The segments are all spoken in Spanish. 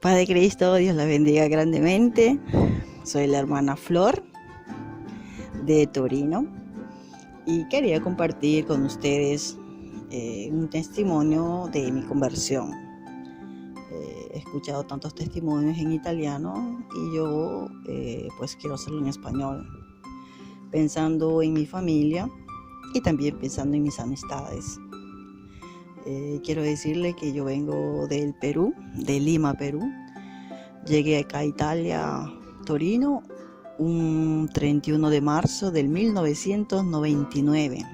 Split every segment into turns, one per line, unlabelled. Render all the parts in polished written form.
Padre Cristo, Dios la bendiga grandemente. Soy la hermana Flor de Torino y quería compartir con ustedes un testimonio de mi conversión. He escuchado tantos testimonios en italiano y yo pues quiero hacerlo en español, pensando en mi familia y también pensando en mis amistades. Quiero decirle que yo vengo del Perú, de Lima, Perú. Llegué acá a Italia, Torino, un 31 de marzo del 1999.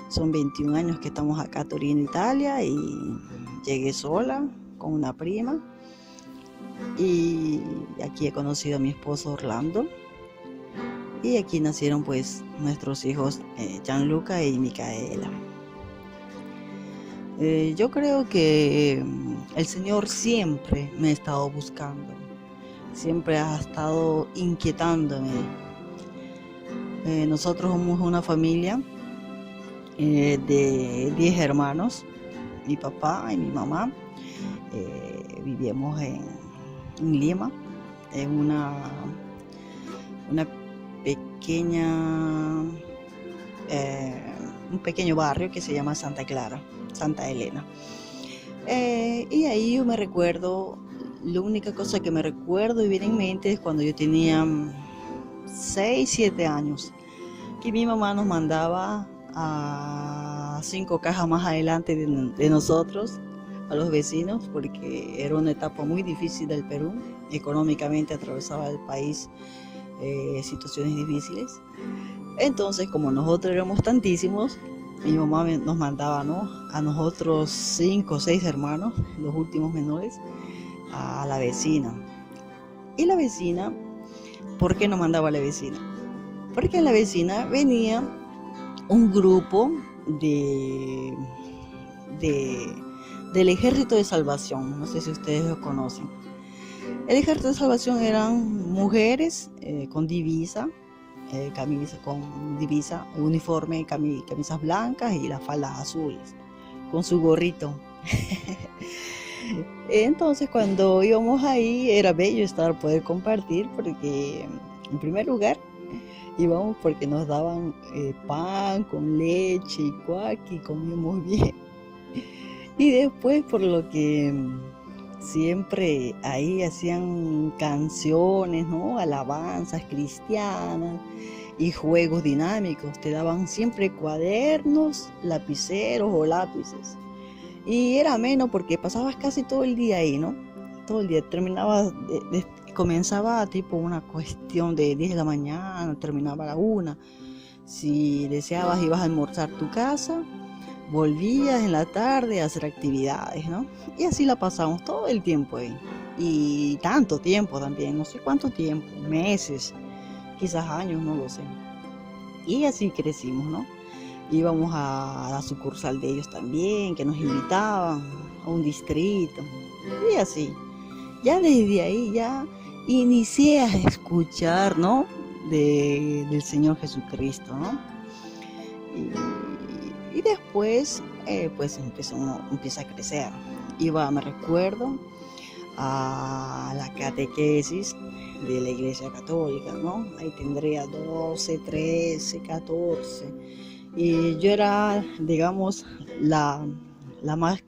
Son 21 años que estamos acá, Torino, Italia, y llegué sola con una prima. Y aquí he conocido a mi esposo Orlando. Y aquí nacieron pues nuestros hijos Gianluca y Micaela. Yo creo que el Señor siempre me ha estado buscando, siempre ha estado inquietándome. Nosotros somos una familia de 10 hermanos, mi papá y mi mamá. Vivíamos en Lima, en una pequeña, un pequeño barrio que se llama Santa Clara, Santa Elena. Y ahí yo me recuerdo, la única cosa que me recuerdo y viene en mente es cuando yo tenía 6, 7 años, que mi mamá nos mandaba a 5 cajas más adelante de nosotros, a los vecinos, porque era una etapa muy difícil del Perú. Económicamente atravesaba el país situaciones difíciles. Entonces, como nosotros éramos tantísimos, mi mamá nos mandaba, ¿no?, a nosotros 5 o 6 hermanos, los últimos menores, a la vecina. Y la vecina, ¿por qué nos mandaba a la vecina? Porque en la vecina venía un grupo del Ejército de Salvación. No sé si ustedes lo conocen. El Ejército de Salvación eran mujeres con divisa, uniforme, camisas blancas y las faldas azules, con su gorrito. Entonces, cuando íbamos ahí, era bello poder compartir, porque en primer lugar íbamos porque nos daban pan con leche y cuac, y comíamos bien. Y después, por lo que siempre ahí hacían canciones, ¿no?, alabanzas cristianas y juegos dinámicos. Te daban siempre cuadernos, lapiceros o lápices. Y era ameno porque pasabas casi todo el día ahí, ¿no? Todo el día. Comenzaba tipo una cuestión de 10 de la mañana, terminaba a la 1. Si deseabas, ibas a almorzar a tu casa, volvías en la tarde a hacer actividades, ¿no? Y así la pasamos todo el tiempo ahí. Y tanto tiempo también, no sé cuánto tiempo, meses, quizás años, no lo sé. Y así crecimos, ¿no? Íbamos a la sucursal de ellos también, que nos invitaban a un distrito. Y así. Ya desde ahí ya inicié a escuchar, ¿no?, del Señor Jesucristo, ¿no? Y después, pues empieza a crecer. Me recuerdo, a la catequesis de la Iglesia Católica, ¿no? Ahí tendría 12, 13, 14. Y yo era, digamos, la más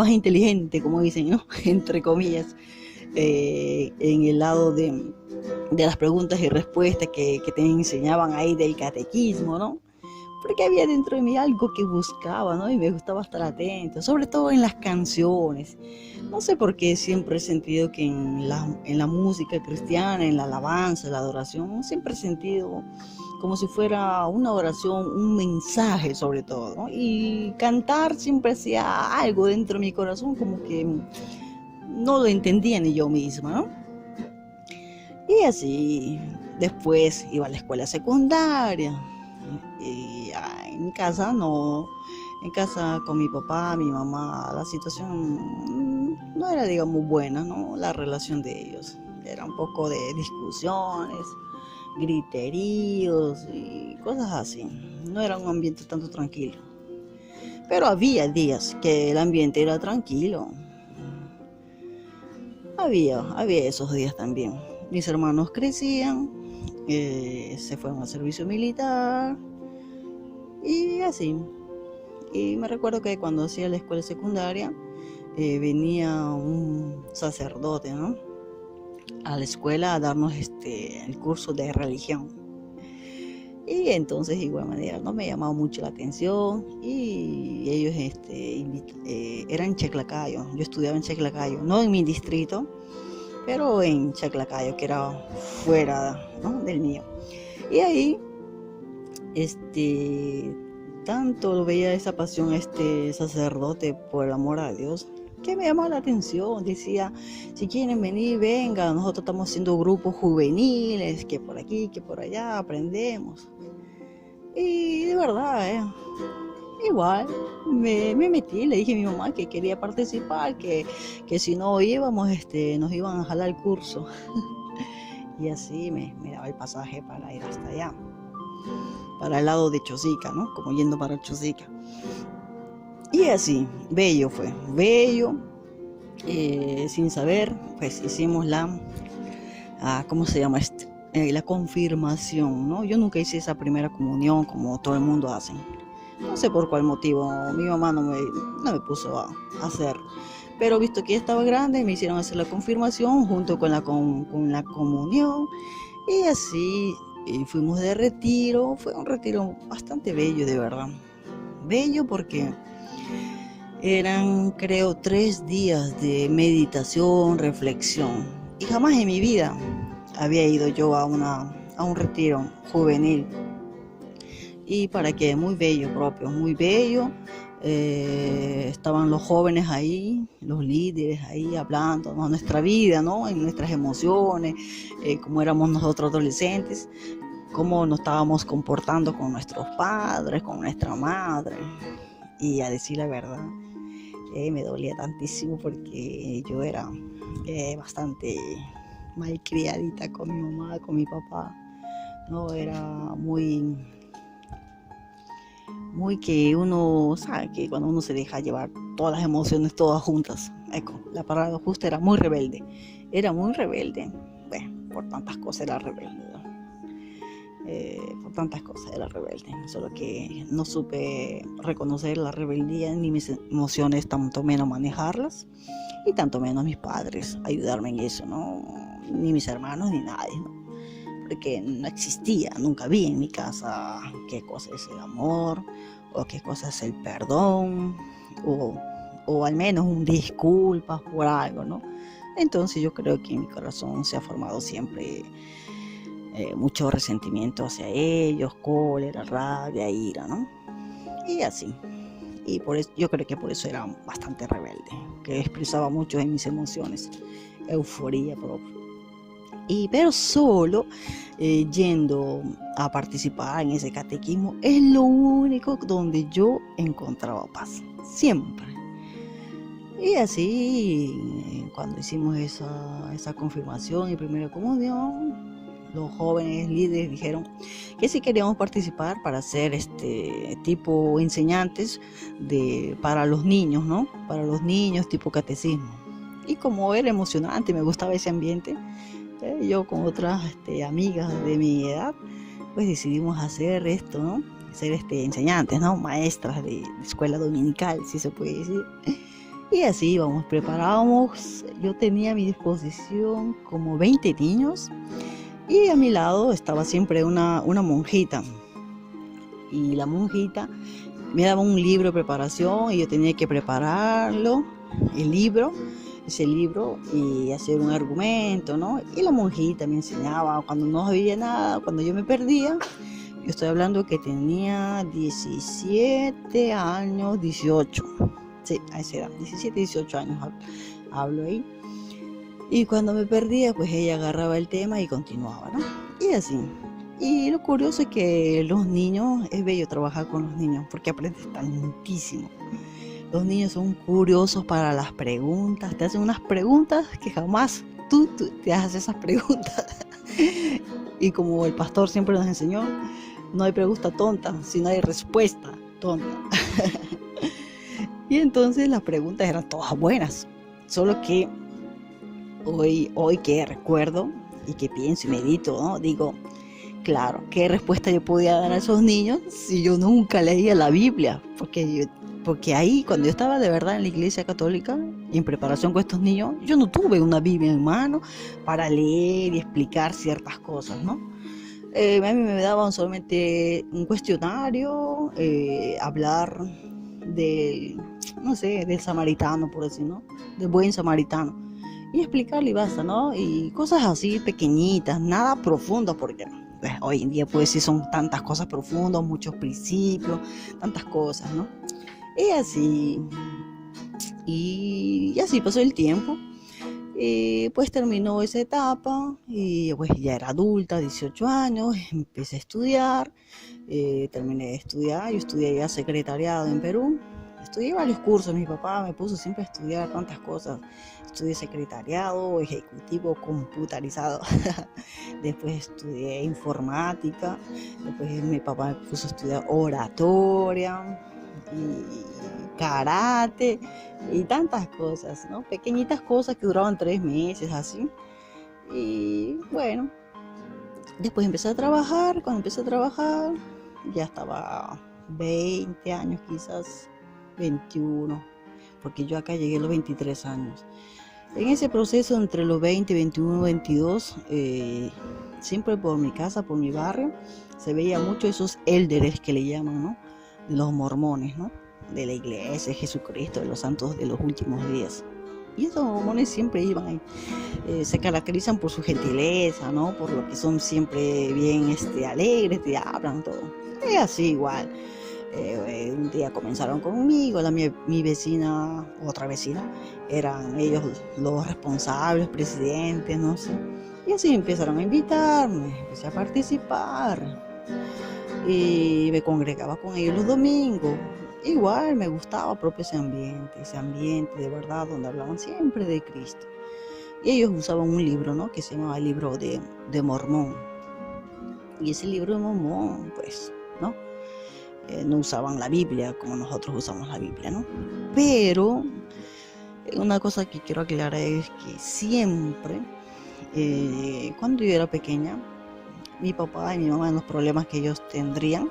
inteligente, como dicen, ¿no?, entre comillas, en el lado de las preguntas y respuestas que te enseñaban ahí del catequismo, ¿no? Porque había dentro de mí algo que buscaba, ¿no? Y me gustaba estar atento, sobre todo en las canciones. No sé por qué siempre he sentido que en la música cristiana, en la alabanza, en la adoración, siempre he sentido como si fuera una oración, un mensaje sobre todo, ¿no? Y cantar siempre hacía algo dentro de mi corazón, como que no lo entendía ni yo misma, ¿no? Y así, después iba a la escuela secundaria. Y en mi casa no, en casa con mi papá, mi mamá, la situación no era, digamos, buena, ¿no? La relación de ellos era un poco de discusiones, griteríos y cosas así. No era un ambiente tanto tranquilo. Pero había días que el ambiente era tranquilo. había esos días también. Mis hermanos crecían, se fueron al servicio militar y así. Y me recuerdo que cuando hacía la escuela secundaria, venía un sacerdote, ¿no?, a la escuela a darnos el curso de religión. Y entonces, de igual manera, no me llamaba mucho la atención. Y ellos eran en Chaclacayo. Yo estudiaba en Chaclacayo, no en mi distrito, pero en Chaclacayo, que era fuera, ¿no?, del mío. Y ahí, tanto lo veía esa pasión sacerdote por el amor a Dios, que me llamó la atención. Decía, si quieren venir, vengan, nosotros estamos haciendo grupos juveniles, que por aquí, que por allá, aprendemos. Y de verdad, igual me metí, le dije a mi mamá que quería participar, que si no íbamos, nos iban a jalar el curso. Y así me daba el pasaje para ir hasta allá, para el lado de Chosica, ¿no?, como yendo para Chosica. Y así, bello fue, bello. Sin saber, pues hicimos ¿cómo se llama la confirmación, ¿no? Yo nunca hice esa primera comunión como todo el mundo hace. No sé por cuál motivo, mi mamá no me puso a hacer. Pero visto que ya estaba grande, me hicieron hacer la confirmación junto con la comunión. Y así fuimos de retiro. Fue un retiro bastante bello, de verdad. Bello porque eran, creo, 3 días de meditación, reflexión. Y jamás en mi vida había ido yo a un retiro juvenil. Y para qué, muy bello propio, muy bello. Estaban los jóvenes ahí, los líderes ahí hablando, ¿no?, nuestra vida, ¿no?, en nuestras emociones, cómo éramos nosotros adolescentes, cómo nos estábamos comportando con nuestros padres, con nuestra madre. Y a decir la verdad, me dolía tantísimo porque yo era bastante malcriadita con mi mamá, con mi papá, ¿no? Era muy que uno sabe que cuando uno se deja llevar todas las emociones todas juntas, la palabra justa, era muy rebelde, bueno, por tantas cosas era rebelde, solo que no supe reconocer la rebeldía ni mis emociones, tanto menos manejarlas, y tanto menos mis padres ayudarme en eso, ¿no?, ni mis hermanos ni nadie, ¿no?, porque no existía, nunca vi en mi casa qué cosa es el amor, o qué cosa es el perdón, o al menos un disculpas por algo, ¿no? Entonces yo creo que en mi corazón se ha formado siempre mucho resentimiento hacia ellos, cólera, rabia, ira, ¿no? Y así. Y por eso, yo creo que por eso era bastante rebelde, que expresaba mucho en mis emociones, euforía propia. Pero solo yendo a participar en ese catequismo es lo único donde yo encontraba paz, siempre. Y así, cuando hicimos esa confirmación y primera comunión, los jóvenes líderes dijeron que sí queríamos participar para ser tipo enseñantes para los niños, ¿no? Para los niños, tipo catecismo. Y como era emocionante, me gustaba ese ambiente, yo con otras amigas de mi edad, pues decidimos hacer esto, ¿no? Ser enseñantes, ¿no? Maestras de escuela dominical, si se puede decir. Y así íbamos, preparábamos. Yo tenía a mi disposición como 20 niños y a mi lado estaba siempre una monjita. Y la monjita me daba un libro de preparación y yo tenía que prepararlo, ese libro, y hacer un argumento, ¿no? Y la monjita me enseñaba cuando no sabía nada, cuando yo me perdía. Yo estoy hablando que tenía 17 años, 18. Sí, a esa edad, 17, 18 años hablo ahí. Y cuando me perdía, pues ella agarraba el tema y continuaba, ¿no? Y así. Y lo curioso es que los niños, es bello trabajar con los niños porque aprendes tantísimo. Los niños son curiosos para las preguntas, te hacen unas preguntas que jamás tú te haces esas preguntas. Y como el pastor siempre nos enseñó, no hay pregunta tonta, sino hay respuesta tonta. Y entonces las preguntas eran todas buenas, solo que Hoy que recuerdo y que pienso y medito, ¿no? Digo, claro, ¿qué respuesta yo podía dar a esos niños si yo nunca leía la Biblia? Porque ahí, cuando yo estaba de verdad en la iglesia católica, en preparación con estos niños, yo no tuve una Biblia en mano para leer y explicar ciertas cosas, ¿no? A mí me daban solamente un cuestionario, hablar del, no sé, del samaritano, por decir, ¿no? Del buen samaritano. Y explicarle y basta, ¿no? Y cosas así pequeñitas, nada profundas, porque pues, hoy en día pues sí son tantas cosas profundas, muchos principios, tantas cosas, ¿no? Y así, y así pasó el tiempo. Y pues terminó esa etapa y pues ya era adulta, 18 años, empecé a estudiar, terminé de estudiar, yo estudié ya secretariado en Perú, estudié varios cursos, mi papá me puso siempre a estudiar tantas cosas, estudié secretariado, ejecutivo, computarizado, después estudié informática, después mi papá me puso a estudiar oratoria y karate y tantas cosas, ¿no? Pequeñitas cosas que duraban 3 meses así. Y bueno, después empecé a trabajar, cuando empecé a trabajar ya estaba 20 años quizás, 21, porque yo acá llegué a los 23 años. En ese proceso entre los 20, 21, 22, siempre por mi casa, por mi barrio, se veía mucho esos élderes que le llaman, ¿no? De los mormones, ¿no? De la iglesia, de Jesucristo, de los santos de los últimos días. Y esos mormones siempre iban ahí. Se caracterizan por su gentileza, ¿no? Por lo que son siempre bien alegres, te hablan todo. Es así igual. Un día comenzaron conmigo, mi vecina, otra vecina, eran ellos los responsables, presidentes, no sé. Y así empezaron a invitarme, empecé a participar y me congregaba con ellos los domingos. Igual me gustaba propio ese ambiente de verdad donde hablaban siempre de Cristo. Y ellos usaban un libro, ¿no? Que se llamaba el libro de Mormón. Y ese libro de Mormón, pues, ¿no? No usaban la Biblia como nosotros usamos la Biblia, ¿no? Pero una cosa que quiero aclarar es que siempre, cuando yo era pequeña, mi papá y mi mamá en los problemas que ellos tendrían,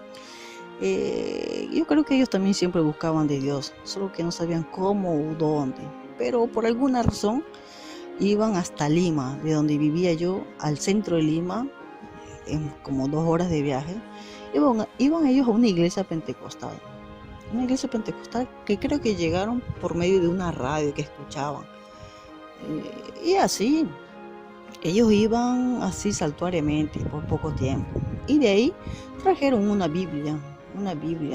yo creo que ellos también siempre buscaban de Dios, solo que no sabían cómo o dónde. Pero por alguna razón iban hasta Lima, de donde vivía yo, al centro de Lima, en como 2 horas de viaje. Iban ellos a una iglesia pentecostal que creo que llegaron por medio de una radio que escuchaban. Y así, ellos iban así saltuariamente por poco tiempo. Y de ahí trajeron una Biblia,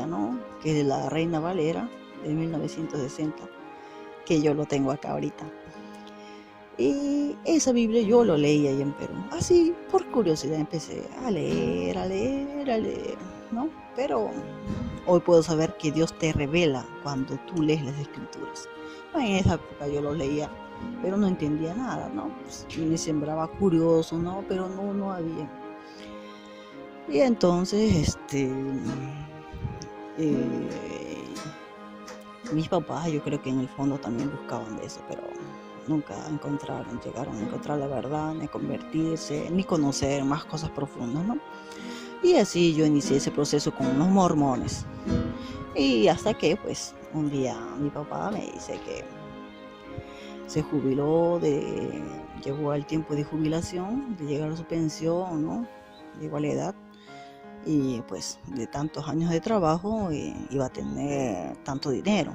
¿no? Que es de la Reina Valera de 1960, que yo lo tengo acá ahorita. Y esa Biblia yo lo leí ahí en Perú. Así, por curiosidad, empecé a leer, ¿no? Pero hoy puedo saber que Dios te revela cuando tú lees las Escrituras. En esa época yo lo leía, pero no entendía nada, ¿no? Pues, me sembraba curioso, ¿no? Pero no había. Y entonces, mis papás, yo creo que en el fondo también buscaban de eso, pero nunca llegaron a encontrar la verdad, ni a convertirse, ni conocer más cosas profundas, ¿no? Y así yo inicié ese proceso con los mormones. Y hasta que, pues, un día mi papá me dice que se jubiló, llegó al tiempo de jubilación, de llegar a su pensión, ¿no? De igual edad. Y pues de tantos años de trabajo iba a tener tanto dinero.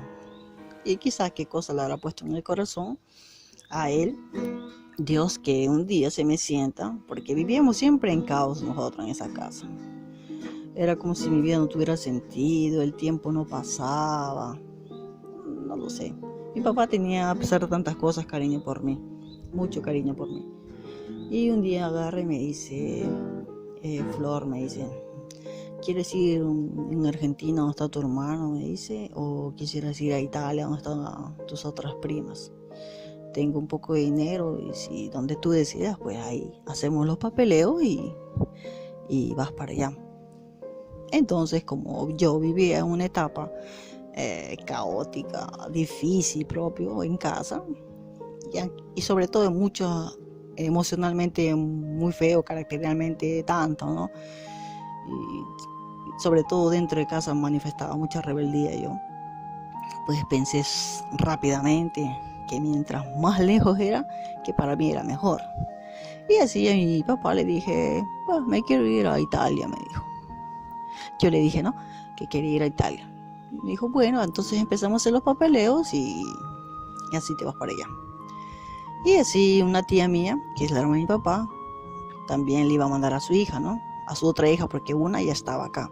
Y quizás qué cosa le habrá puesto en el corazón a él, Dios, que un día se me sienta, porque vivíamos siempre en caos nosotros en esa casa. Era como si mi vida no tuviera sentido, el tiempo no pasaba, no lo sé. Mi papá tenía, a pesar de tantas cosas, cariño por mí, mucho cariño por mí. Y un día agarra y me dice, Flor, me dice, ¿quieres ir en Argentina donde está tu hermano? Me dice, o quisieras ir a Italia donde están tus otras primas. Tengo un poco de dinero y si donde tú decidas, pues ahí hacemos los papeleos y vas para allá. Entonces, como yo vivía en una etapa caótica, difícil propio en casa, y sobre todo mucho emocionalmente muy feo, caracterialmente tanto, ¿no? Y sobre todo dentro de casa manifestaba mucha rebeldía yo. Pues pensé rápidamente que mientras más lejos era, que para mí era mejor. Y así a mi papá le dije, pues me quiero ir a Italia, me dijo. Yo le dije, ¿no? Que quería ir a Italia. Y me dijo, bueno, entonces empezamos a hacer los papeleos y así te vas para allá. Y así una tía mía, que es la hermana de mi papá, también le iba a mandar a su hija, ¿no? A su otra hija, porque una ya estaba acá.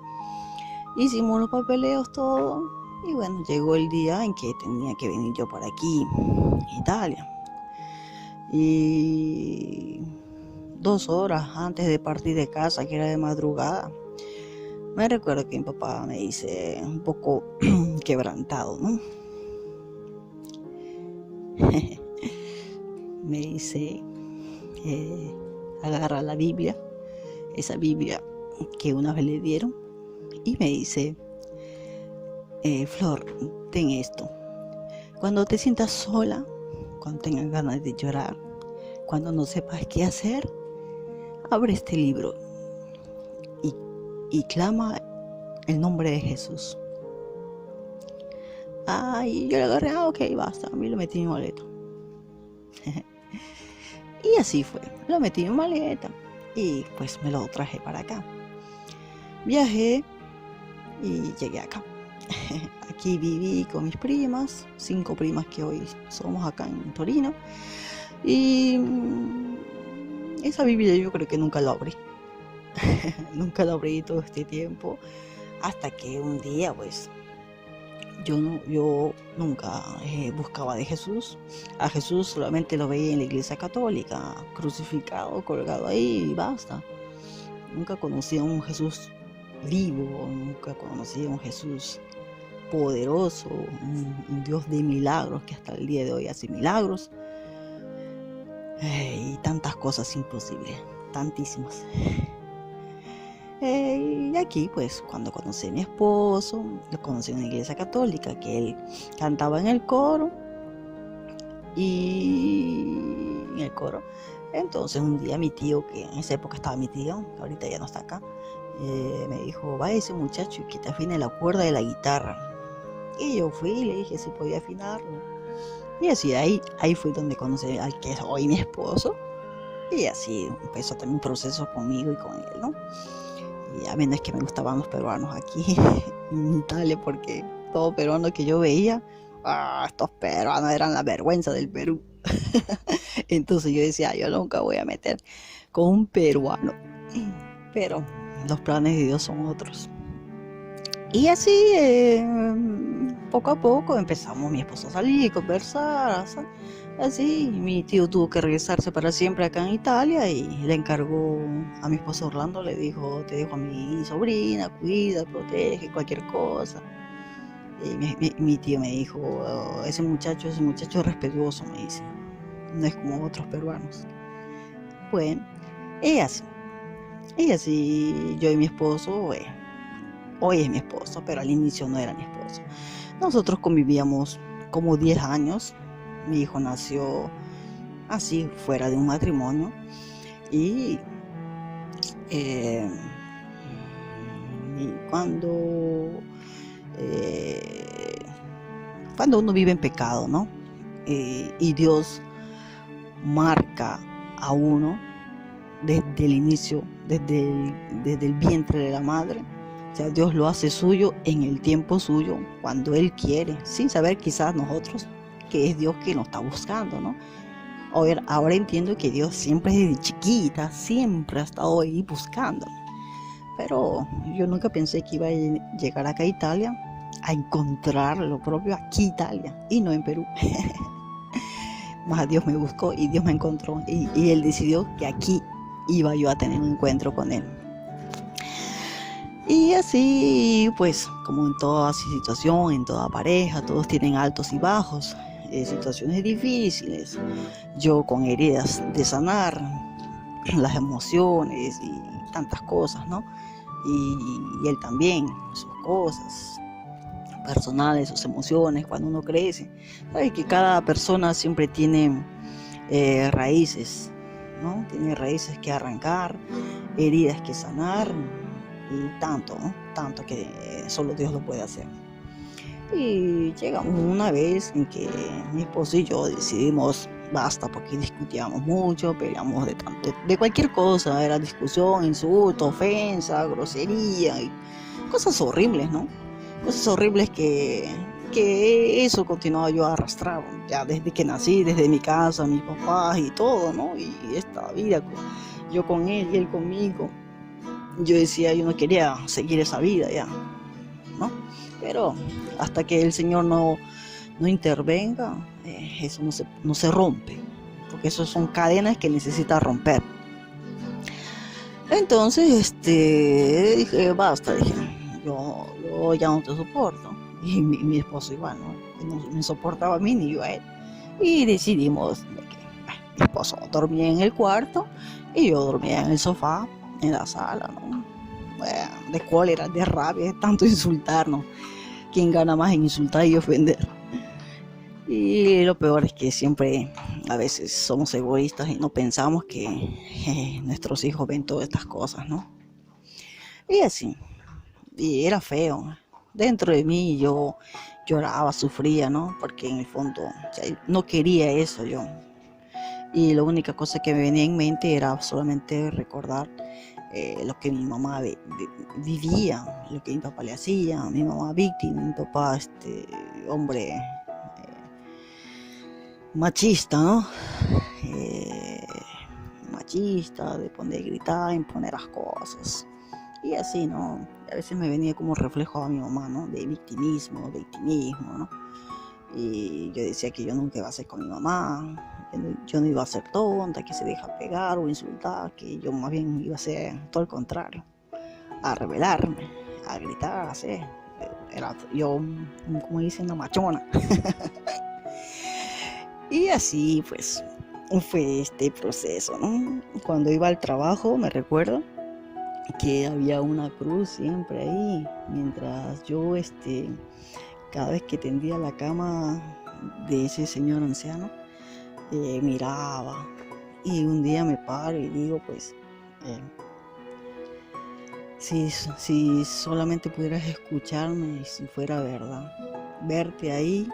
Hicimos los papeleos, todo. Y bueno, llegó el día en que tenía que venir yo para aquí, Italia. Y 2 horas antes de partir de casa, que era de madrugada, me recuerdo que mi papá me dice, un poco quebrantado, ¿no? Me dice, agarra la Biblia, esa Biblia que una vez le dieron, y me dice, Flor, ten esto. Cuando te sientas sola, cuando tengas ganas de llorar, cuando no sepas qué hacer, abre este libro y clama el nombre de Jesús. Y yo le agarré, ok, basta, a mí lo metí en mi maleta. Y así fue, lo metí en mi maleta y pues me lo traje para acá. Viajé y llegué acá. Aquí viví con mis primas, 5 primas que hoy somos acá en Torino. Y esa Biblia yo creo que nunca la abrí. Nunca la abrí todo este tiempo. Hasta que un día pues yo nunca buscaba de Jesús. A Jesús solamente lo veía en la iglesia católica, crucificado, colgado ahí y basta. Nunca conocí a un Jesús vivo, nunca conocí a un Jesús poderoso, un Dios de milagros que hasta el día de hoy hace milagros. Y tantas cosas imposibles, tantísimas. Y aquí pues cuando conocí a mi esposo, lo conocí en una iglesia católica, que él cantaba en el coro. Y en el coro, entonces un día mi tío, que en esa época estaba mi tío, que ahorita ya no está acá, me dijo, va ese muchacho y que te afine la cuerda de la guitarra. Y yo fui y le dije si podía afinarlo. Y así ahí fue donde conocí al que es hoy mi esposo. Y así empezó también un proceso conmigo y con él, ¿no? Y a mí no es que me gustaban los peruanos aquí en Italia, porque todo peruano que yo veía, estos peruanos eran la vergüenza del Perú. Entonces yo decía, yo nunca voy a meter con un peruano. Pero los planes de Dios son otros. Y así, poco a poco empezamos mi esposo a salir y conversar. Así, mi tío tuvo que regresarse para siempre acá en Italia y le encargó a mi esposo Orlando, le dijo, te dejo a mi sobrina, cuida, protege, cualquier cosa. Y mi tío me dijo, ese muchacho es respetuoso, me dice, no es como otros peruanos. Bueno, y así yo y mi esposo, hoy es mi esposo, pero al inicio no era mi esposo. Nosotros convivíamos como 10 años. Mi hijo nació así, fuera de un matrimonio. Y cuando uno vive en pecado, ¿no? Y Dios marca a uno desde el inicio, desde el vientre de la madre. O sea, Dios lo hace suyo en el tiempo suyo, cuando Él quiere, sin saber quizás nosotros que es Dios que nos está buscando, ¿no? Ahora entiendo que Dios siempre desde chiquita, siempre ha estado ahí buscando. Pero yo nunca pensé que iba a llegar acá a Italia a encontrar lo propio aquí Italia y no en Perú. Más Dios me buscó y Dios me encontró y Él decidió que aquí iba yo a tener un encuentro con Él. Y así, pues, como en toda situación, en toda pareja, todos tienen altos y bajos, situaciones difíciles, yo con heridas de sanar, las emociones y tantas cosas, ¿no? Y él también, sus cosas. personales, sus emociones, cuando uno crece. Sabes que cada persona siempre tiene raíces, ¿no? Tiene raíces que arrancar, heridas que sanar y tanto, ¿no? Tanto que solo Dios lo puede hacer. Y llegamos una vez en que mi esposo y yo decidimos basta, porque discutíamos mucho, peleamos de cualquier cosa, era discusión, insulto, ofensa, grosería y cosas horribles, ¿no? Cosas horribles que eso continuaba yo arrastrando, ya desde que nací, desde mi casa, mis papás y todo, ¿no? Y esta vida, yo con él y él conmigo, yo decía, yo no quería seguir esa vida ya, ¿no? Pero hasta que el Señor no intervenga, eso no se rompe, porque eso son cadenas que necesita romper. Entonces, dije, basta, dije, yo ya no te soporto. Y mi esposo igual, no me soportaba a mí ni yo a él. Y decidimos de que mi esposo dormía en el cuarto y yo dormía en el sofá, en la sala, ¿no? Bueno, de cólera, de rabia, de tanto insultarnos. ¿Quién gana más en insultar y ofender? Y lo peor es que siempre a veces somos egoístas y no pensamos que nuestros hijos ven todas estas cosas, ¿no? Y así, y era feo. Dentro de mí yo lloraba, sufría, ¿no? Porque en el fondo no quería eso yo. Y la única cosa que me venía en mente era solamente recordar lo que mi mamá vivía, lo que mi papá le hacía, mi mamá víctima, mi papá hombre machista, ¿no? Machista, de poner gritar, imponer las cosas. Y así, ¿no? A veces me venía como reflejo a mi mamá, ¿no? De victimismo, ¿no? Y yo decía que yo nunca iba a ser con mi mamá, yo no iba a ser tonta, que se deja pegar o insultar, que yo más bien iba a ser todo el contrario, a rebelarme, a gritar, a hacer. Era yo, como dicen, una machona. Y así pues fue este proceso, ¿no? Cuando iba al trabajo me recuerdo que había una cruz siempre ahí, mientras yo cada vez que tendía la cama de ese señor anciano, miraba. Y un día me paro y digo, pues, si solamente pudieras escucharme y si fuera verdad, verte ahí,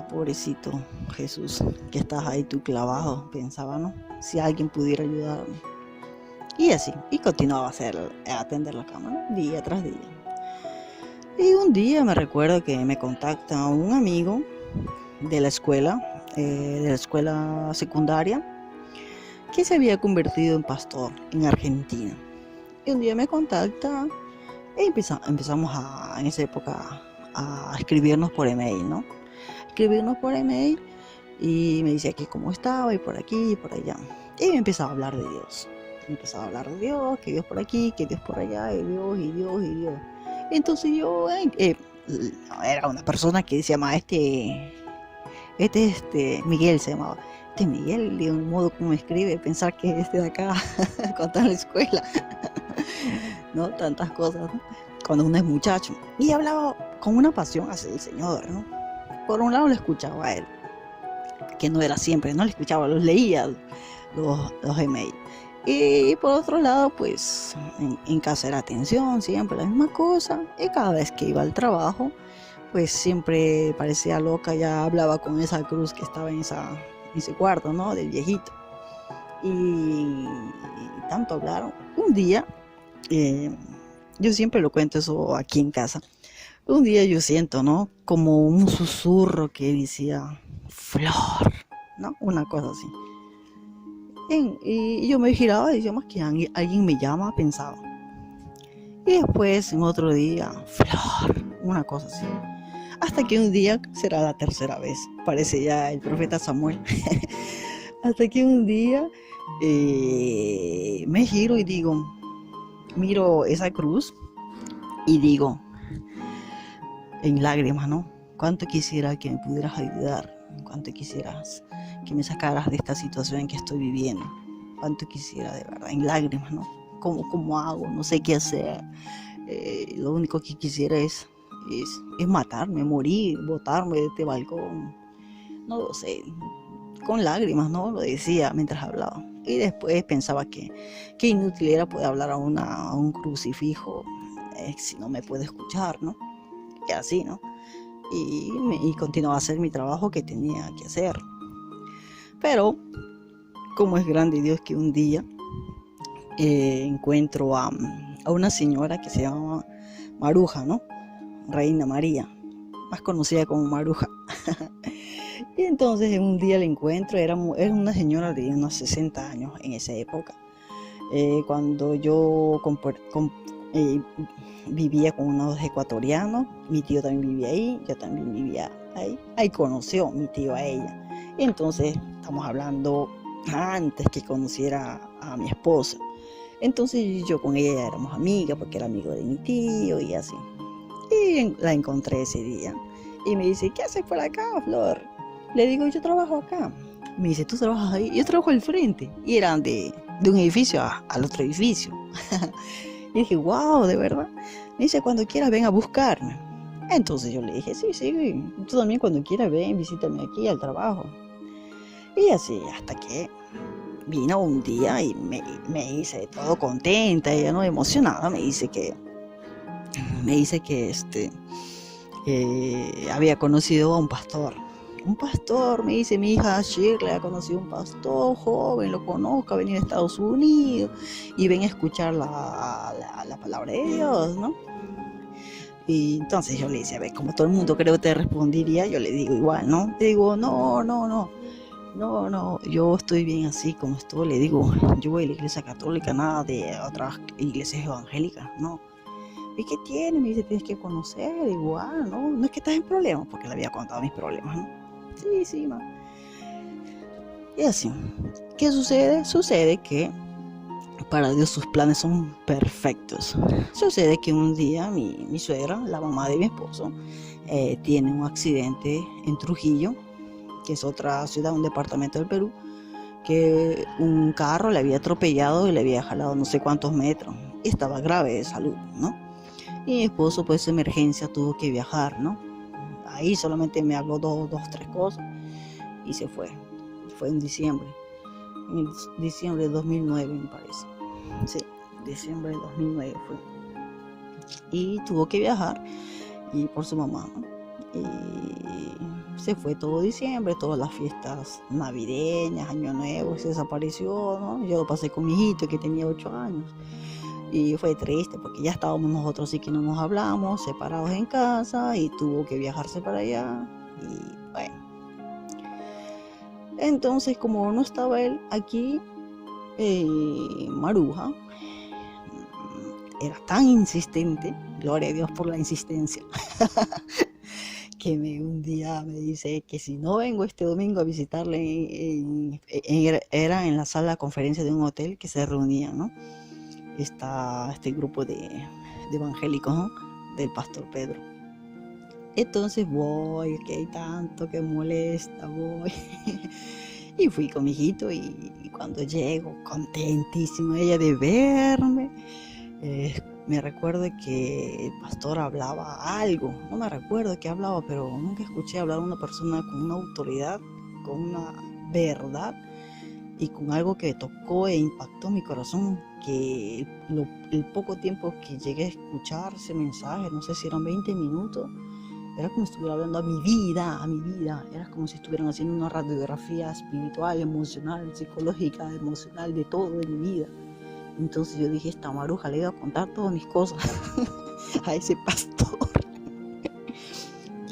pobrecito Jesús, que estás ahí tú clavado, pensaba, ¿no? Si alguien pudiera ayudarme. Y así, y continuaba a atender la cama, ¿no? Día tras día. Y un día me recuerdo que me contacta un amigo de la escuela secundaria, que se había convertido en pastor en Argentina. Y un día me contacta y empezamos en esa época a escribirnos por email, ¿no? Escribirnos por email y me decía que cómo estaba y por aquí y por allá. Y me empezaba a hablar de Dios. Que Dios por aquí, que Dios por allá, y Dios, y Dios, y Dios. Entonces yo era una persona que se llama Miguel se llamaba. Miguel, de un modo como escribe, pensar que de acá, cuando está en la escuela, ¿no? Tantas cosas, ¿no? Cuando uno es muchacho. Y hablaba con una pasión hacia el Señor, ¿no? Por un lado lo escuchaba a él, que no era siempre, no le escuchaba, los leía los emails. Y por otro lado, pues en casa era atención, siempre la misma cosa. Y cada vez que iba al trabajo, pues siempre parecía loca, ya hablaba con esa cruz que estaba en ese cuarto, ¿no? Del viejito. Y tanto hablaron. Un día, yo siempre lo cuento eso aquí en casa. Un día yo siento, ¿no? Como un susurro que decía, Flor, ¿no? Una cosa así. Y yo me giraba y decía, más que alguien me llama, pensaba. Y después, en otro día, Flor, una cosa así. Hasta que un día, será la tercera vez, parece ya el profeta Samuel, hasta que un día me giro y digo, miro esa cruz y digo, en lágrimas, ¿no? Cuánto quisiera que me pudieras ayudar, cuánto quisieras que me sacaras de esta situación en que estoy viviendo, cuánto quisiera de verdad, en lágrimas, ¿no? ¿Cómo hago? No sé qué hacer. Lo único que quisiera es es matarme, morir, botarme de este balcón. No lo sé, con lágrimas, ¿no? Lo decía mientras hablaba. Y después pensaba que inútil era poder hablar a un crucifijo si no me puede escuchar, ¿no? Y así, ¿no? Y continuaba a hacer mi trabajo que tenía que hacer. Pero, como es grande Dios que un día encuentro a una señora que se llama Maruja, ¿no? Reina María, más conocida como Maruja. Y entonces un día la encuentro, era una señora de unos 60 años en esa época. Cuando yo vivía con unos ecuatorianos, mi tío también vivía ahí, yo también vivía ahí. Ahí conoció mi tío a ella. Y entonces estamos hablando antes que conociera a mi esposa. Entonces yo con ella éramos amigas porque era amigo de mi tío y así. Y la encontré ese día. Y me dice, ¿qué haces por acá, Flor? Le digo, yo trabajo acá. Me dice, ¿tú trabajas ahí? Yo trabajo al frente. Y eran de un edificio al otro edificio. Y dije, wow, ¿de verdad? Me dice, cuando quieras ven a buscarme. Entonces yo le dije, sí, tú también cuando quieras ven, visítame aquí al trabajo. Y así, hasta que vino un día y me hice todo contenta, ella no emocionada, me dice que había conocido a un pastor. Un pastor, me dice mi hija Shirley, ha conocido un pastor joven, lo conozco, ha venido a Estados Unidos y ven a escuchar la palabra de Dios, ¿no? Y entonces yo le decía, a ver, como todo el mundo creo que te respondería, yo le digo igual, ¿no? Le digo, no, yo estoy bien así como estoy, le digo, yo voy a la iglesia católica, nada de otras iglesias evangélicas, no. ¿Y qué tiene? Me dice, tienes que conocer, igual, no es que estás en problemas, porque le había contado mis problemas, ¿no? Sí, ma. Y así, ¿qué sucede? Sucede que para Dios sus planes son perfectos. Sucede que un día mi suegra, la mamá de mi esposo, tiene un accidente en Trujillo, que es otra ciudad, un departamento del Perú, que un carro le había atropellado y le había jalado no sé cuántos metros. Y estaba grave de salud, ¿no? Y mi esposo, pues, de emergencia tuvo que viajar, ¿no? Ahí solamente me habló dos, tres cosas y se fue. Fue en diciembre de 2009, me parece. Sí, diciembre de 2009 fue. Y tuvo que viajar y por su mamá, ¿no? Y se fue todo diciembre, todas las fiestas navideñas, año nuevo, se desapareció, ¿no? Yo lo pasé con mi hijito que tenía 8 años. Y fue triste porque ya estábamos nosotros sí que no nos hablamos, separados en casa, y tuvo que viajarse para allá. Y bueno, entonces como no estaba él aquí, Maruja era tan insistente, gloria a Dios por la insistencia, que un día me dice que si no vengo este domingo a visitarle, era en la sala de conferencia de un hotel que se reunían, ¿no? Está este grupo de evangélicos, ¿no? Del pastor Pedro. Entonces voy, que hay tanto que molesta, voy. Y fui con mi hijito y cuando llego, contentísima ella de verme, me recuerdo que el pastor hablaba algo, no me recuerdo qué hablaba, pero nunca escuché hablar a una persona con una autoridad, con una verdad y con algo que tocó e impactó mi corazón, que el poco tiempo que llegué a escuchar ese mensaje, no sé si eran 20 minutos, era como si estuviera hablando a mi vida, era como si estuvieran haciendo una radiografía espiritual, emocional, psicológica, emocional, de todo de mi vida. Entonces yo dije, esta Maruja le iba a contar todas mis cosas a ese pastor,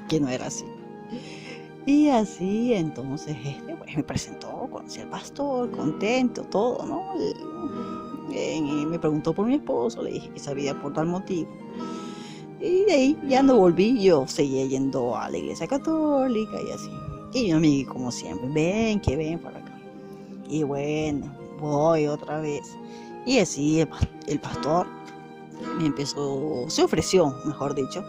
que no era así. Y así, entonces, pues, me presentó, conocí al pastor, contento, todo, ¿no? Me preguntó por mi esposo, le dije que sabía por tal motivo. Y de ahí ya no volví, yo seguía yendo a la iglesia católica y así. Y mi amigo, como siempre, ven para acá. Y bueno, voy otra vez. Y así el pastor se ofreció, mejor dicho,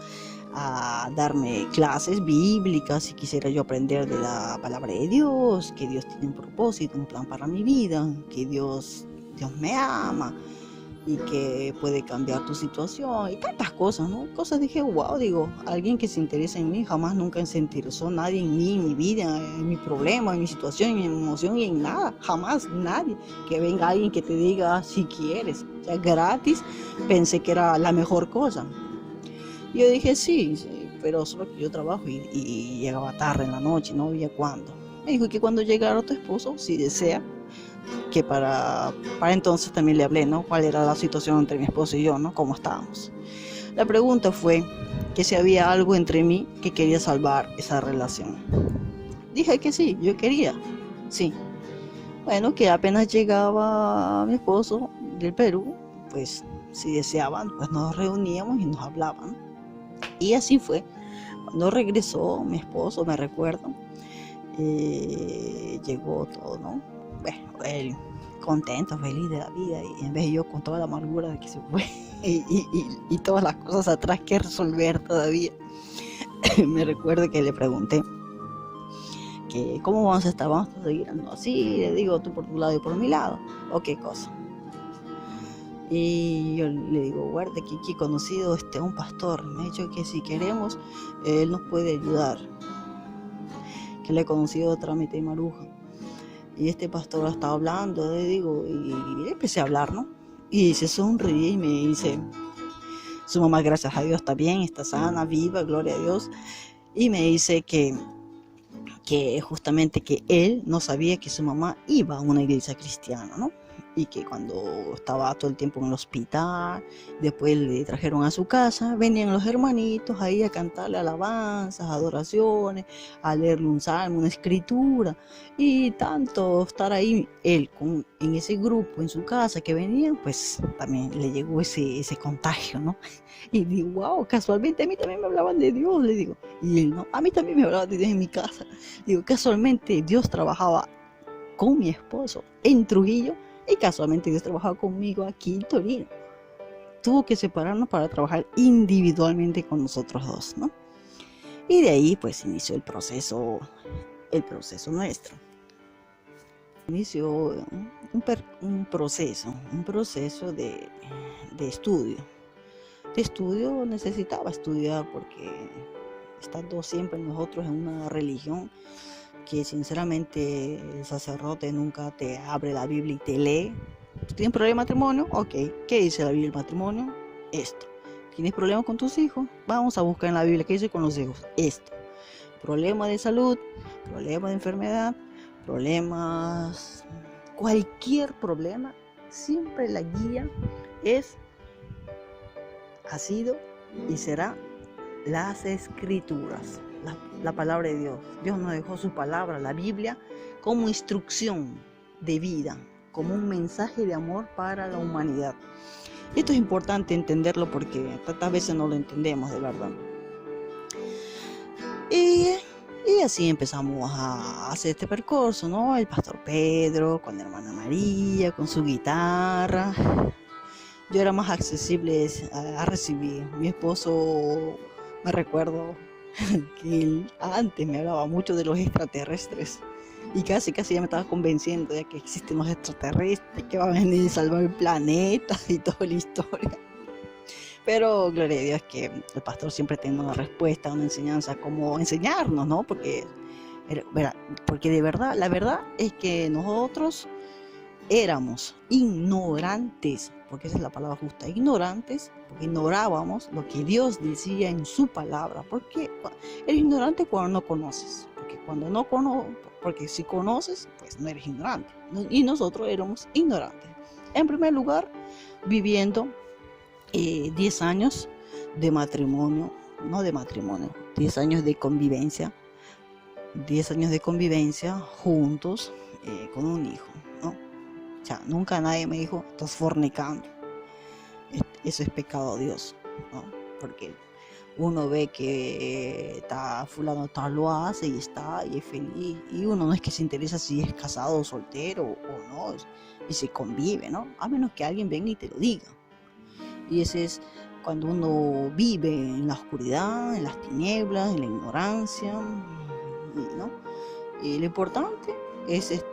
a darme clases bíblicas si quisiera yo aprender de la palabra de Dios, que Dios tiene un propósito, un plan para mi vida, que Dios me ama. y que puede cambiar tu situación y tantas cosas, ¿no? Cosas dije, wow, digo, alguien que se interesa en mí, jamás nunca se interesó nadie en mí, en mi vida, en mi problema, en mi situación, en mi emoción y en nada, jamás nadie. Que venga alguien que te diga si quieres, o sea, gratis, pensé que era la mejor cosa. Y yo dije, sí, sí, pero solo que yo trabajo y llegaba tarde en la noche, no había cuándo. Me dijo que cuando llegara tu esposo, si desea, que para entonces también le hablé, ¿no? Cuál era la situación entre mi esposo y yo, ¿no? Cómo estábamos. La pregunta fue que si había algo entre mí que quería salvar esa relación. Dije que sí, yo quería, sí. Bueno, que apenas llegaba mi esposo del Perú, pues si deseaban, pues nos reuníamos y nos hablaban. Y así fue. Cuando regresó mi esposo, me recuerdo, llegó todo, ¿no? Bueno, él contento, feliz de la vida, y en vez de yo con toda la amargura de que se fue y todas las cosas atrás que resolver todavía, me recuerdo que le pregunté que cómo vamos a estar, vamos a seguir así, le digo, tú por tu lado y por mi lado, o qué cosa. Y yo le digo, guarda que aquí he conocido a un pastor, me ha dicho que si queremos, él nos puede ayudar, que le he conocido trámite y maruja. Y este pastor estaba hablando, le digo, y empecé a hablar, ¿no? Y se sonríe y me dice, su mamá, gracias a Dios, está bien, está sana, viva, gloria a Dios. Y me dice que justamente que él no sabía que su mamá iba a una iglesia cristiana, ¿no? Y que cuando estaba todo el tiempo en el hospital, después le trajeron a su casa, venían los hermanitos ahí a cantarle alabanzas, adoraciones, a leerle un salmo, una escritura, y tanto estar ahí él en ese grupo, en su casa que venían, pues también le llegó ese contagio, ¿no? Y digo, wow, casualmente a mí también me hablaban de Dios, le digo, y él no, a mí también me hablaban de Dios en mi casa. Digo, casualmente Dios trabajaba con mi esposo en Trujillo y casualmente Dios trabajaba conmigo aquí en Torino. Tuvo que separarnos para trabajar individualmente con nosotros dos, ¿no? Y de ahí pues inició el proceso nuestro. Inició un proceso de estudio. De estudio necesitaba estudiar porque estando siempre nosotros en una religión que sinceramente el sacerdote nunca te abre la Biblia y te lee. ¿Tienes problema de matrimonio? Ok, ¿qué dice la Biblia del matrimonio? Esto. ¿Tienes problemas con tus hijos? Vamos a buscar en la Biblia qué dice con los hijos. Esto. Problema de salud, problema de enfermedad, problemas, cualquier problema, siempre la guía ha sido y será las escrituras, la palabra de Dios. Dios nos dejó su palabra, la Biblia, como instrucción de vida, como un mensaje de amor para la humanidad. Y esto es importante entenderlo porque tantas veces no lo entendemos de verdad. Y así empezamos a hacer este percurso, ¿no? El pastor Pedro, con la hermana María, con su guitarra. Yo era más accesible a recibir. Mi esposo, me recuerdo que él antes me hablaba mucho de los extraterrestres y casi ya me estaba convenciendo de que existen los extraterrestres, que van a venir a salvar el planeta y toda la historia. Pero gloria a Dios que el pastor siempre tiene una respuesta, una enseñanza, como enseñarnos, ¿no? Porque de verdad, la verdad es que nosotros éramos ignorantes, porque esa es la palabra justa, ignorantes, porque ignorábamos lo que Dios decía en su palabra. Porque eres ignorante cuando no conoces, porque si conoces, pues no eres ignorante. Y nosotros éramos ignorantes. En primer lugar, viviendo 10 años de matrimonio, 10 años de convivencia, 10 años de convivencia juntos con un hijo, ¿no? O sea, nunca nadie me dijo, estás fornicando. Eso es pecado a Dios, ¿no? Porque uno ve que fulano tal lo hace y es feliz. Y uno no es que se interesa si es casado o soltero o no. Y se convive, ¿no? A menos que alguien venga y te lo diga. Y ese es cuando uno vive en la oscuridad, en las tinieblas, en la ignorancia, ¿no? Y lo importante es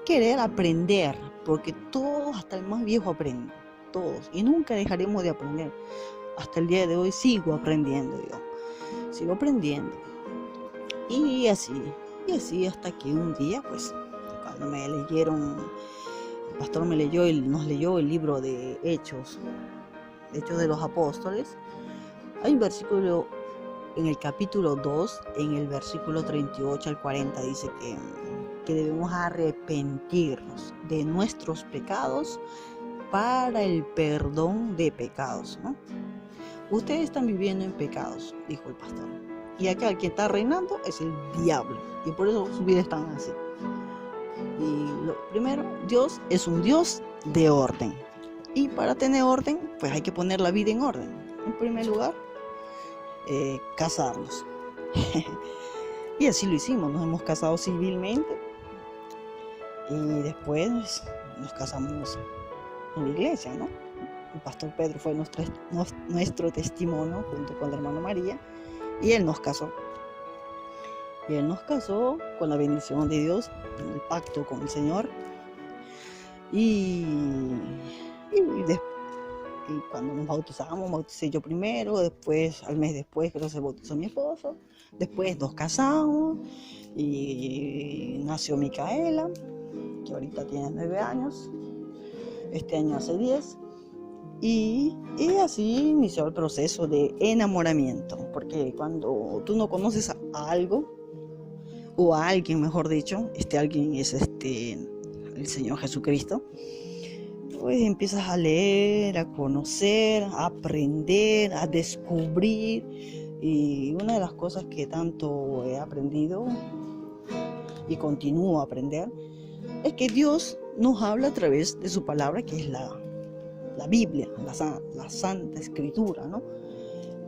querer aprender, porque todos, hasta el más viejo, aprende. todos y nunca dejaremos de aprender. Hasta el día de hoy sigo aprendiendo yo, sigo aprendiendo. Y así hasta que un día, pues, cuando me leyeron, el pastor nos leyó el libro de Hechos de los Apóstoles. Hay un versículo en el capítulo 2, en el versículo 38 al 40, dice que debemos arrepentirnos de nuestros pecados para el perdón de pecados, ¿no? Ustedes están viviendo en pecados, dijo el pastor, y acá el que está reinando es el diablo, y por eso sus vidas están así. Y lo primero, Dios es un Dios de orden, y para tener orden, pues hay que poner la vida en orden. En primer lugar, casarnos. Y así lo hicimos, nos hemos casado civilmente y después nos casamos en la iglesia, ¿no? El pastor Pedro fue nuestro testimonio junto con la hermana María, y él nos casó. Y él nos casó con la bendición de Dios, en el pacto con el Señor. Y cuando nos bautizamos, bauticé yo primero, después, al mes después, creo que se bautizó mi esposo, después nos casamos y nació Micaela, que ahorita tiene 9 años, este año hace 10, y así inició el proceso de enamoramiento, porque cuando tú no conoces a algo, o a alguien, mejor dicho, alguien es el Señor Jesucristo, pues empiezas a leer, a conocer, a aprender, a descubrir. Y una de las cosas que tanto he aprendido y continúo a aprender es que Dios nos habla a través de su palabra, que es la Biblia, la Santa Escritura, ¿no?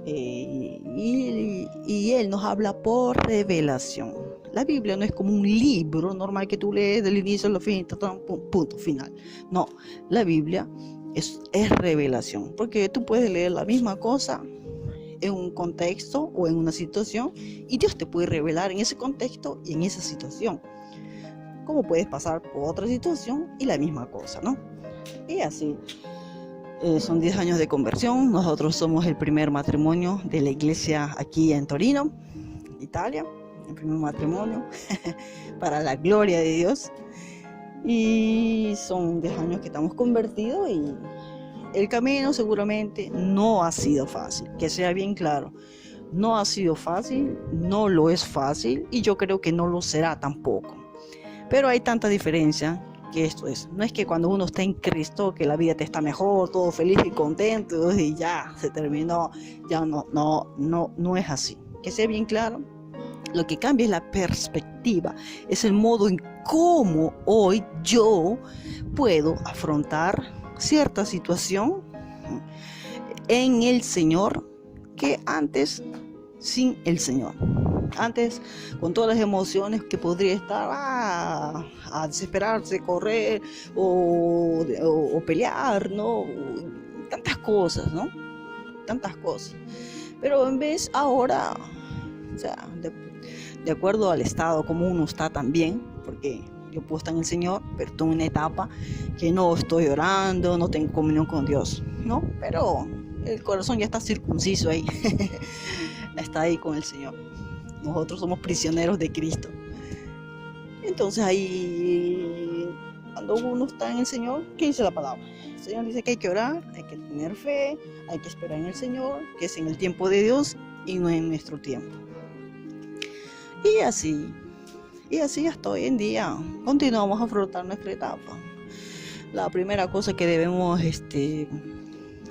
Y Él nos habla por revelación. La Biblia no es como un libro normal que tú lees del inicio al fin, punto final. No, la Biblia es revelación, porque tú puedes leer la misma cosa en un contexto o en una situación, y Dios te puede revelar en ese contexto y en esa situación. Como puedes pasar por otra situación y la misma cosa, ¿no? Y así. Son 10 años de conversión. Nosotros somos el primer matrimonio de la iglesia aquí en Torino, Italia. El primer matrimonio para la gloria de Dios. Y son 10 años que estamos convertidos, y el camino seguramente no ha sido fácil. Que sea bien claro, no ha sido fácil, no lo es fácil, y yo creo que no lo será tampoco. Pero hay tanta diferencia que esto no es que cuando uno está en Cristo que la vida te está mejor, todo feliz y contento y ya se terminó. Ya no es así. Que sea bien claro, lo que cambia es la perspectiva, es el modo en cómo hoy yo puedo afrontar cierta situación en el Señor que antes sin el Señor. Antes, con todas las emociones que podría estar a desesperarse, correr o pelear, ¿no? Tantas cosas, ¿no? Tantas cosas. Pero en vez ahora, o sea, de acuerdo al estado como uno está también, porque yo puedo estar en el Señor, pero estoy en una etapa que no estoy orando, no tengo comunión con Dios, ¿no? Pero el corazón ya está circunciso ahí, está ahí con el Señor. Nosotros somos prisioneros de Cristo. Entonces ahí, cuando uno está en el Señor, ¿qué dice la palabra? El Señor dice que hay que orar, hay que tener fe, hay que esperar en el Señor, que es en el tiempo de Dios y no en nuestro tiempo. Y así hasta hoy en día continuamos a afrontar nuestra etapa. La primera cosa que debemos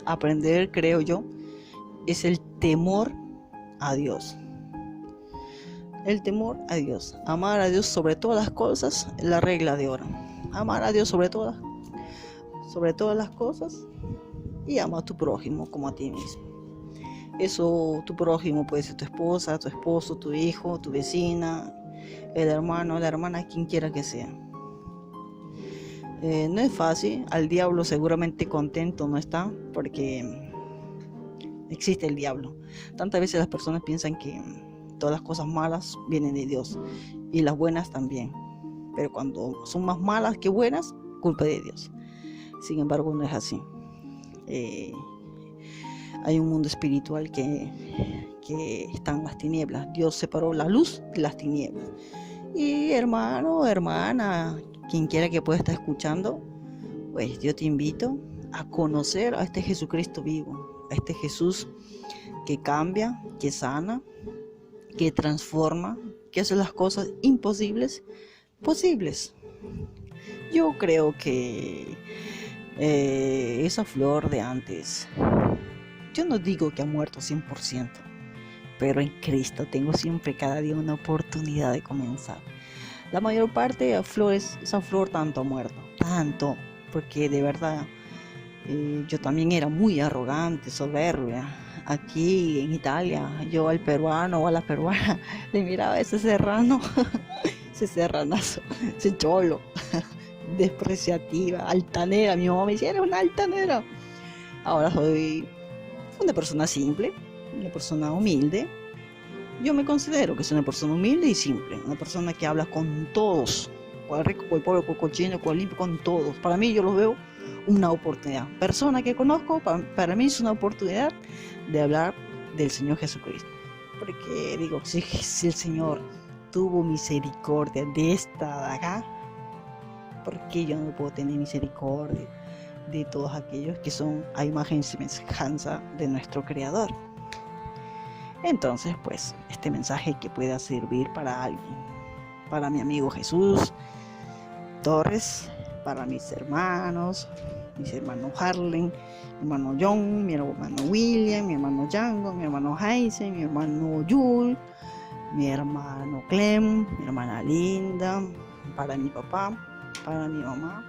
aprender, creo yo, es el temor a Dios. El temor a Dios. Amar a Dios sobre todas las cosas, la regla de oro. Amar a Dios sobre todas las cosas, y ama a tu prójimo como a ti mismo. Eso, tu prójimo puede ser tu esposa, tu esposo, tu hijo, tu vecina, el hermano, la hermana, quien quiera que sea. No es fácil. Al diablo seguramente contento no está, porque existe el diablo. Tantas veces las personas piensan que todas las cosas malas vienen de Dios, y las buenas también, pero cuando son más malas que buenas, culpa de Dios. Sin embargo, no es así. Eh, Hay un mundo espiritual que están las tinieblas. Dios separó la luz de las tinieblas. Y hermano, hermana, quien quiera que pueda estar escuchando, pues yo te invito a conocer a este Jesucristo vivo, a este Jesús que cambia, que sana, que transforma, que hace las cosas imposibles posibles. Yo creo que esa flor de antes, yo no digo que ha muerto 100%, pero en Cristo tengo siempre cada día una oportunidad de comenzar. La mayor parte de flores, esa flor tanto ha muerto, tanto, porque de verdad yo también era muy arrogante, soberbia. Aquí en Italia, yo al peruano o a la peruana le miraba ese serrano, ese serranazo, ese cholo, despreciativa, altanera. Mi mamá me decía, eres una altanera. Ahora soy una persona simple, una persona humilde. Yo me considero que soy una persona humilde y simple, una persona que habla con todos, con el rico, con el pobre, con el cochino, con el limpio, con todos. Para mí yo los veo una oportunidad. Persona que conozco, para mí es una oportunidad de hablar del Señor Jesucristo. Porque digo, si el Señor tuvo misericordia de esta de acá, ¿por qué yo no puedo tener misericordia de todos aquellos que son a imagen y semejanza de nuestro Creador? Entonces, pues, este mensaje que pueda servir para alguien, para mi amigo Jesús Torres, para mis hermanos Harlen, mi hermano John, mi hermano William, mi hermano Django, mi hermano Jason, mi hermano Yul, mi hermano Clem, mi hermana Linda, para mi papá, para mi mamá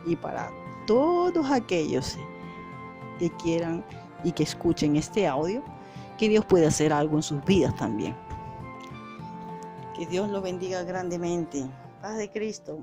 y para todos aquellos que quieran y que escuchen este audio, que Dios puede hacer algo en sus vidas también. Que Dios los bendiga grandemente. Paz de Cristo.